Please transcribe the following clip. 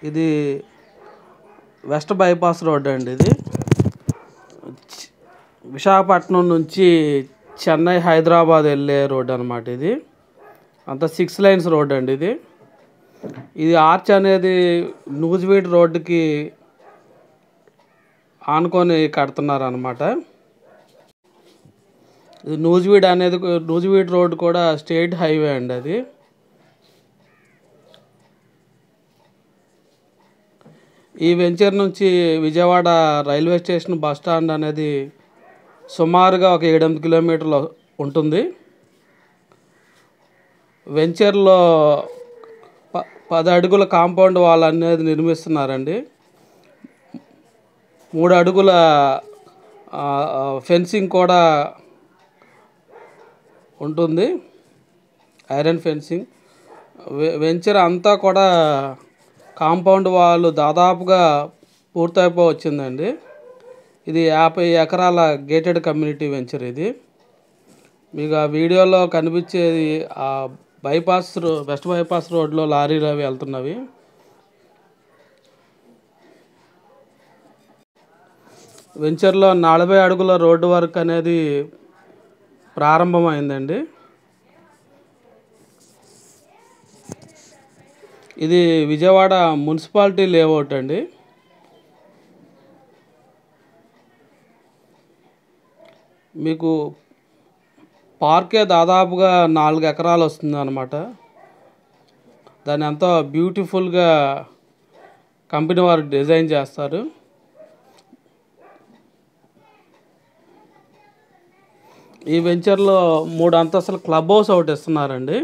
ఇది west bypass road అండి. ఇది విశాఖపట్నం నుంచి చెన్నై హైదరాబాద్ వెళ్ళే రోడ్ అనమాట. ఇది అంతా 6 lanes రోడ్ అండి. ఇది ఆర్చ్ అనేది నూజివీడు రోడ్డుకి ఆనుకొని కడుతున్నారు అనమాట. ఇది నూజివీడు రోడ్ కూడా స్టేట్ హైవే అండి. అది ఈ వెంచర్ నుంచి Vijayawada railway station bus stand అనేది సుమారుగా ఒక 7-8 కిలోమీటర్లు ఉంటుంది. వెంచర్లో 10 అడుగుల కాంపౌండ్ వాల్ అనేది నిర్మిస్తున్నారండి. 3 అడుగుల ఫెన్సింగ్ కూడా ఉంటుంది, ఐరన్ ఫెన్సింగ్. వెంచర్ అంతా కూడా కాంపౌండ్ వాల్ దాదాపుగా పూర్తయిపోవచ్చిందండి. ఇది 50 ఎకరాల గేటెడ్ కమ్యూనిటీ వెంచర్. ఇది మీకు ఆ వీడియోలో కనిపించేది ఆ వెస్ట్ బైపాస్ రోడ్లో లారీలు అవి వెళ్తున్నవి. వెంచర్లో 40 అడుగుల రోడ్డు వర్క్ అనేది ప్రారంభమైందండి. ఇది విజయవాడ మున్సిపాలిటీ లేఅవుట్ అండి. మీకు పార్కే దాదాపుగా 4 ఎకరాలు వస్తుంది అన్నమాట. దాన్ని ఎంతో బ్యూటిఫుల్గా కంపెనీ వారు డిజైన్ చేస్తారు. ఈ వెంచర్లో 3 అంతస్తుల క్లబ్ హౌస్ ఒకటి ఇస్తున్నారండి.